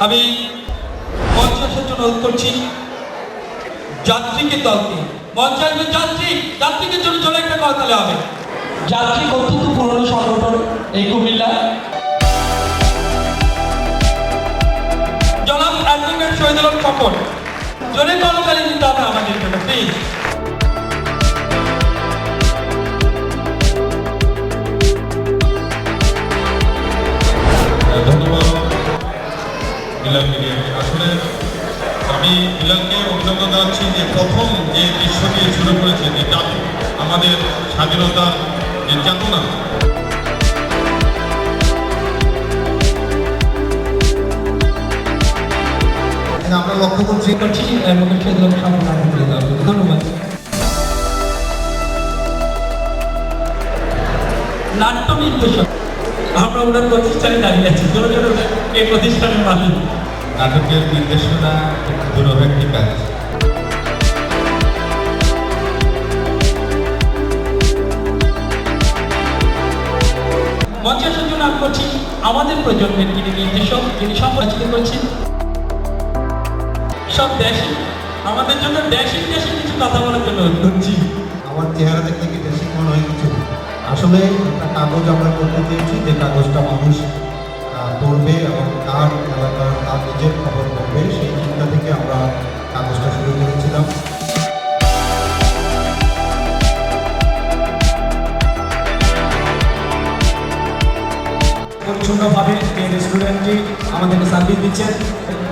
আমি মঞ্চে আসার জন্য অনুরোধ করছি যাত্রীকে দলকে। মঞ্চে আসবে যাত্রীদের জন্য চলে একটা করতালে হবে। যাত্রী অত্যন্ত পুরনো সংগঠন এই কুমিল্লা। জনাব অ্যাডভোকেট শহীদুল হক স্বপন, জোরে করতালি দিতে হবে আমাদের জন্য প্লিজ। ধন্যবাদ বিলাল মিডিয়াকে। আসলে আমি বিলালকে অভিনন্দন জানাচ্ছি যে প্রথম যে দৃশ্য দিয়ে শুরু করেছে, যে আমাদের স্বাধীনতার যে চেতনা, আমরা লক্ষ্য করছি অ্যাডভোকেট শহীদুল হক স্বপন, ধন্যবাদ। নাট্য নির্দেশক, আমরা ওনার প্রতিষ্ঠানে দাঁড়িয়ে আছি, ছোট ছোট এই প্রতিষ্ঠানের মালিক। নাটকের নির্দেশনা দুরূহ একটি কাজ। মঞ্চে আসার জন্য আমি করছি আমাদের প্রজন্মের যিনি নির্দেশক, যিনি সম্পাদিত করছেন সব দেশে আমাদের জন্য দেশে কিছু কথা বলার জন্য করছি। আমার চেহারা দেখলে কি বেশি মনে হয় কিছু? আসলে একটা কাগজ আমরা করতে চেয়েছি, যে কাগজটা মানুষ পড়বে এবং তার এলাকার তার নিজের খবর পড়বে, সেই চিন্তা থেকে আমরা কাগজটা শুরু করেছিলাম। পরিচ্ছন্নভাবে এই রেস্টুরেন্টটি আমাদেরকে সার্ভিস দিচ্ছেন,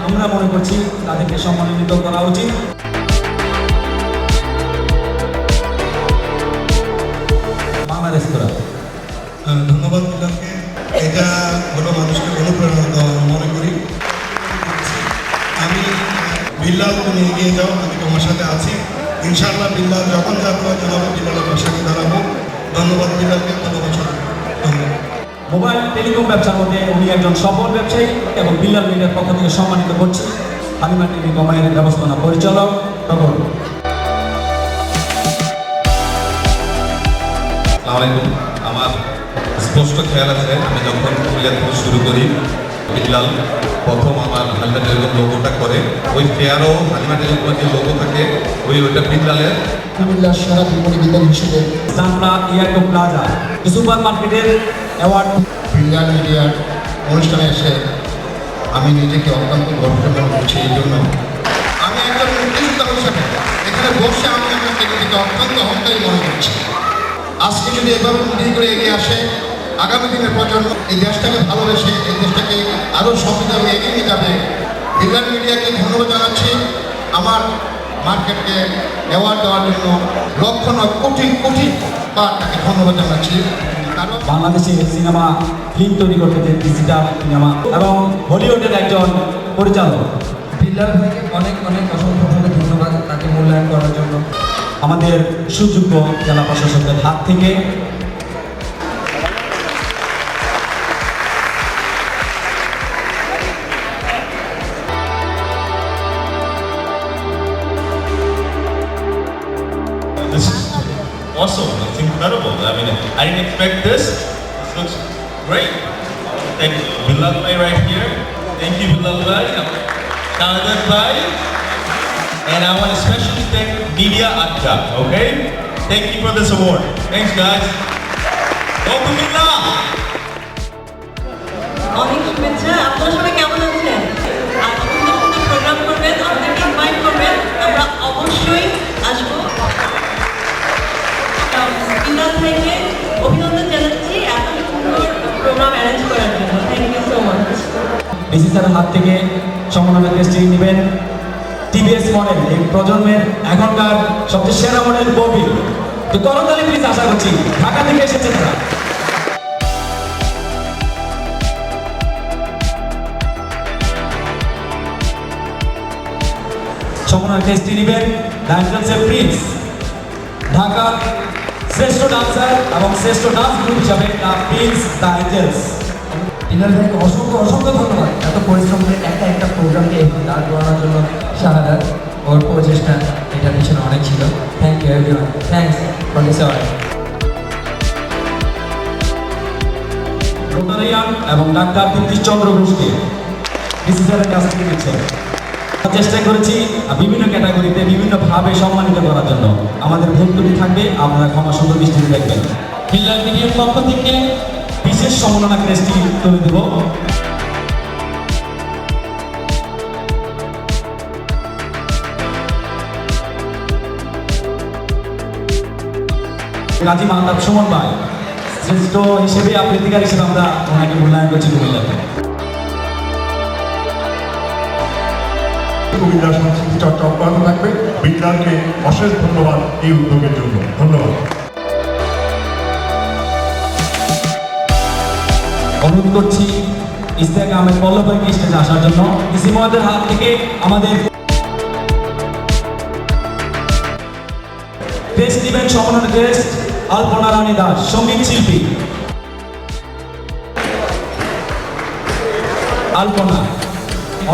আমরা মনে করছি তাদেরকে সম্মানিত করা উচিত। বাংলা রেস্তোরাঁ, ধন্যবাদ বিলালকে। এটা হলো মানুষকে অনুপ্রেরণা দেওয়া মনে করি। আমি বিল্লাল, তুমি এগিয়ে যাও, আমি তোমার সাথে আছি ইনশাআল্লাহ। বিল্লাল যখন যাবো জানাবো, বিল্লালের পাশে দাঁড়াবো। ধন্যবাদ বিলালকে, ধন্যবাদ সবাইকে। ধন্যবাদ। মোবাইল টেলিকম ব্যবসার মধ্যে উনি একজন সফল ব্যবসায়ী এবং বিল্লাল মিডিয়ার পক্ষ থেকে সম্মানিত করছি হালিমা টিভি মোবাইলের ব্যবস্থাপনা পরিচালক তখন। আসসালামু আলাইকুম। আমার স্পষ্ট খেয়াল আছে, আমি যখন পুরুলিয়া থেকে শুরু করি, বিল্লাল প্রথম আমার হালিমা টেলিকম লোগোটা করে। ওই ফেয়ারও হালিমা টেলিকমের যে লোগো থাকে ওইটা বিল্লালের। কুমিল্লার সেরা বিপণী বিজ্ঞানী হিসেবে জানলা ইয়ারকো প্লাজা সুপার মার্কেটের অ্যাওয়ার্ড। বিল্লাল মিডিয়ার অনুষ্ঠানে এসে আমি নিজেকে অত্যন্ত গর্বিত মনে করছি। এই জন্য আমি একজন মুক্তিযোদ্ধা হিসেবে এখানে বসে আমি আপনাকে নিজেকে অত্যন্ত অহংকারী মনে করছি। আজকে যদি এভাবে উন্নতি করে এগিয়ে আসে, আগামী দিনের প্রজন্ম এই দেশটাকে ভালোবেসে এই দেশটাকে আরও সমৃদ্ধভাবে এগিয়ে নিয়ে যাবে। বিল্লাল মিডিয়াকে ধন্যবাদ জানাচ্ছি আমার মার্কেটকে অ্যাওয়ার্ড দেওয়ার জন্য। লক্ষ নয় কোটি কোটি বার তাকে ধন্যবাদ জানাচ্ছি। কারণ বাংলাদেশে সিনেমা ফিল্ম তৈরি করতে যে ডিজিটাল সিনেমা এবং হলিউডের একজন পরিচালক। বিল্লাল ভাইকে অনেক অসংখ্য ধন্যবাদ তাকে মূল্যায়ন করার জন্য। আমাদের সুযোগ্য জেলা প্রশাসকের হাত থেকে This is awesome. It's incredible. I mean, I didn't expect this. This looks great. Thank you, Bilal Bhai right here. Thank you, Bilal Bhai. Shahadat Bhai. And I want to especially thank Media Atta, okay? Thank you for this award. Thanks, guys. Go Kumilla! অনেক শুভেচ্ছা। আপনারা সবাই কেমন আছেন? আর সুন্দর সুন্দর programme করবেন, আমাদেরকে ইনভাইট করবেন, আমরা অবশ্যই আসবো। বিল্লাল ভাইকে অভিনন্দন জানাচ্ছি এত সুন্দর প্রোগ্রাম অ্যারেঞ্জ করার জন্য। Thank you so much. DC স্যারের হাত থেকে সম্মাননা ক্রেস্টটি নেবেন টিভিএস মডেল, এই প্রজন্মের এখনকার সবচেয়ে সেরা মডেল ববি। তো করতালি প্লিজ, আশা করছি ঢাকা থেকে এসেছে তারা। সম্মাননা ক্রেস্টটি নেবেন ডান্সার্সের প্রিন্স, ঢাকা শ্রেষ্ঠ ডান্সার এবং শ্রেষ্ঠ ডান্স গ্রুপ হিসাবে the prince the angels. Billal ভাইকে অসংখ্য ধন্যবাদ এত পরিশ্রম করে একটা প্রোগ্রামকে দাঁড় করানোর জন্য। শাহাদাত ওর প্রচেষ্টা এটার পিছনে অনেক ছিল। Thank you everyone, thanks for this award. Rotarian এবং ডাক্তার দীপ্তি চন্দ্র ঘোষকে বিসিসিআইয়ের কাছ থেকে নিচ্ছে। চেষ্টা করেছি বিভিন্ন ক্যাটাগরিতে বিভিন্নভাবে সম্মানিত করার জন্য। আমাদের ভুল ত্রুটি থাকবে, আপনারা ক্ষমা সুন্দর দৃষ্টিতে দেখবেন। বিল্লাল মিডিয়ার পক্ষ থেকে বিশেষ সম্মাননা ক্রেস্টটি তুলে দেব। কাজী মাহতাব সুমন ভাই শ্রেষ্ঠ হিসেবে আবৃত্তিকার হিসেবে আমরা ওনাকে মূল্যায়ন করছি কুমিল্লাতে। কুমিল্লার সংস্কৃতি চর্চা অব্যাহত থাকবে। বিল্লালকে অশেষ ধন্যবাদ এই উদ্যোগের জন্য। ধন্যবাদ। অনুরোধ করছি ইস্তেক আহমেদ পল্লবীকে স্টেজে আসার জন্য। ইসি মহোদয়ের হাত থেকে আমাদের টেস্ট দিবেন সম্মাননা টেস্ট আলপনা রানী দাস, সঙ্গীত শিল্পী। আলপনা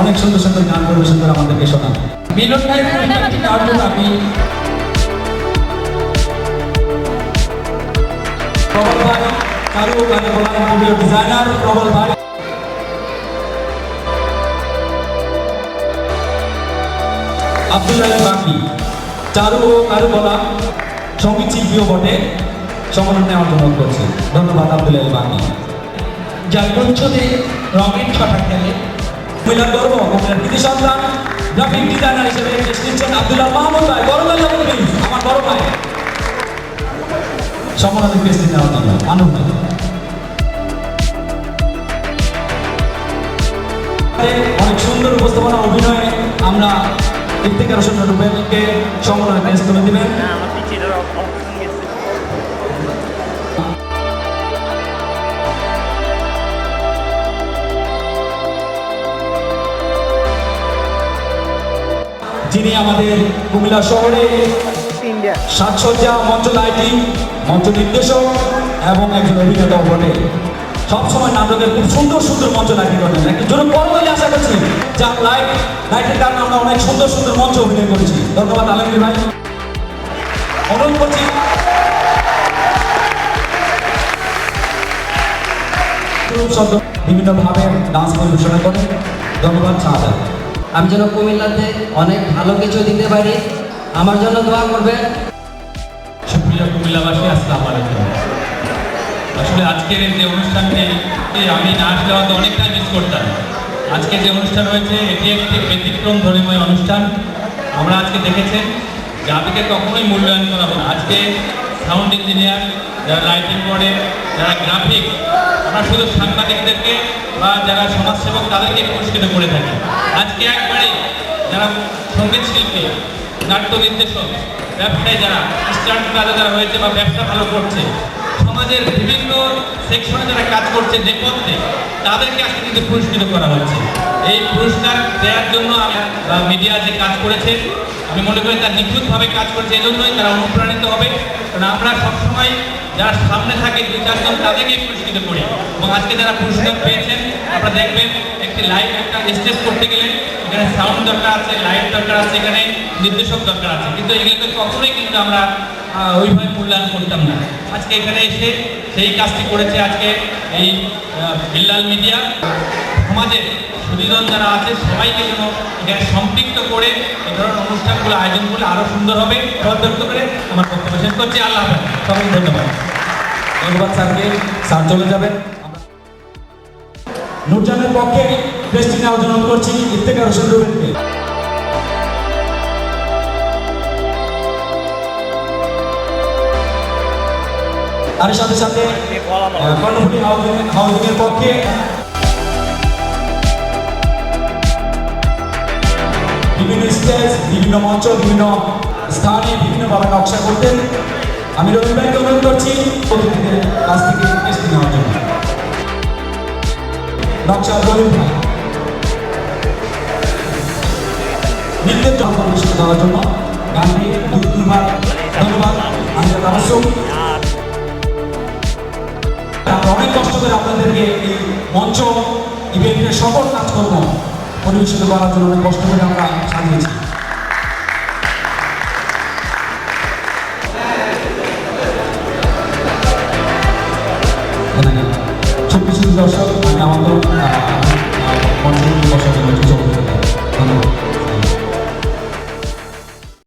অনেক সুন্দর সুন্দর গান পরিবেশন করে আমাদেরকে শোনান। মিলন ভাই পুরস্কারটি নেওয়ার জন্য আমি প্রবল ভাই চারু ও কারিগর ভিডিও ডিজাইনার প্রবল ভাই। আব্দুল্লাহ বাকি চারু ও কারুকলা সঙ্গীত শিল্পীও বটে, সম্মান নেওয়ার জন্য করছি। ধন্যবাদ আব্দুল্লাহ বাকি। যার প্রচ্ছদে রঙের ছটা খেলে কুমিল্লার গর্ব, কুমিল্লার কৃতি সন্তান, গ্রাফিক ডিজাইনার হিসেবে এসেছেন আব্দুল্লাহ মাহমুদ ভাই। গর্ব আমার বড় ভাই সম্মানিত পেস্টি নেওয়ার জন্য আনন্দ। অনেক সুন্দর উপস্থাপনা অভিনয়ে আমরা ইফতেখার হোসেন রুবেলকে সম্মাননা টেস্ট তুলে দিবেন। যিনি আমাদের কুমিল্লা শহরে সাজসজ্জা, মঞ্চ লাইটিং, মঞ্চ নির্দেশক এবং একজন অভিনেতা বটে। সবসময় নাটকের খুব সুন্দর সুন্দর মঞ্চ লাইটিং করেন। একটি জোরে বড় বলে আশা করছি, যার লাইটের কারণে আমরা অনেক সুন্দর সুন্দর মঞ্চ অভিনয় করেছি। ধন্যবাদ আলমগীর ভাই। অনুরোধ করছি বিভিন্নভাবে ডান্স পরিবেশনা করেন। ধন্যবাদ শাহাদাত। আমি যেন কুমিল্লাতে অনেক ভালো কিছু দিতে পারি, আমার জন্য দোয়া করবেন। সুপ্রিয় কুমিল্লাবাসী, আসসালামু আলাইকুম। আসলে আজকের এই যে অনুষ্ঠানটি আমি না আসলে হয়তো অনেকটাই মিস করতাম। আজকে যে অনুষ্ঠান হয়েছে এটি একটি ব্যতিক্রম ধর্মীয় অনুষ্ঠান। আমরা আজকে দেখেছেন যে আবেগকে কখনোই মূল্যায়ন করা হবে না। আজকে সাউন্ড ইঞ্জিনিয়ার, যারা লাইটিং করে, যারা গ্রাফিক, আমরা শুধু সাংবাদিকদেরকে বা যারা সমাজসেবক তাদেরকে পুরস্কৃত করে থাকি। আজকে একবারে যারা সঙ্গীত শিল্পী, নাট্য নির্দেশক, ব্যবসায়ী, যারা স্টান্ট প্লাজা যারা হয়েছে বা ব্যবসা ভালো করছে, সমাজের বিভিন্ন সেকশনে যারা কাজ করছে নেপথ্যে, তাদেরকে আজকে কিন্তু পুরস্কৃত করা হচ্ছে। এই পুরস্কার দেওয়ার জন্য মিডিয়া যে কাজ করেছে, আমি মনে করি তার নিখুঁতভাবে কাজ করেছে, এই জন্যই তারা অনুপ্রাণিত হবে। কারণ আমরা সবসময় যারা সামনে থাকে দুই চারজন তাদেরকেই পুরস্কৃত করি। এবং আজকে যারা পুরস্কার পেয়েছেন, আপনারা দেখবেন একটি লাইভ একটা স্টেজ করতে গেলে এখানে সাউন্ড দরকার আছে, লাইট দরকার আছে, এখানে নির্দেশক দরকার আছে, কিন্তু এগুলোকে কখনোই কিন্তু আমরা ওইভাবে মূল্যায়ন করতাম না। আজকে এখানে এসে সেই কাজটি করেছে আজকে এই বিল্লাল মিডিয়া। সমাজে সুদীজন যারা আছে সবাইকে যেন এখানে সম্পৃক্ত করে এই ধরনের অনুষ্ঠানগুলো আয়োজন করলে আরও সুন্দর হবে। ব্যক্ত করে আমার বক্তব্য শেষ করছি। আল্লাহ হাফেজ, সবাইকে ধন্যবাদ। ধন্যবাদ স্যারকে। স্যার চলে যাবেন। নুরজানের পক্ষে টেস্টি নেওয়ার জন্য অনুরোধ করছি ইফতেখার হোসেন রুবেলকে। তার সাথে সাথে কর্ণফুলী হাউজিং এর পক্ষে বিভিন্ন স্টেজ, বিভিন্ন মঞ্চ, বিভিন্ন স্থানে বিভিন্নভাবে নকশা করতেন। আমি রবীন্দ্র ভাইকে অনুরোধ করছি অতিথিদের কাছ থেকে টেস্ট নেওয়ার জন্য। নকশা রবীন্দ্র ভাই নৃত্যের জন্য পরিবেশন দেওয়ার জন্য গানটি দুবার ধন্যবাদ। আমি অবশ্যই অনেক কষ্ট করে আপনাদেরকে এই মঞ্চ ইভেন্টের সকল কাজকর্ম পরিবেশিত করার জন্য অনেক কষ্ট করে আমরা সাজিয়েছি। সুপ্রিয় দর্শক, আমি আমাদের বসার জন্য কিছু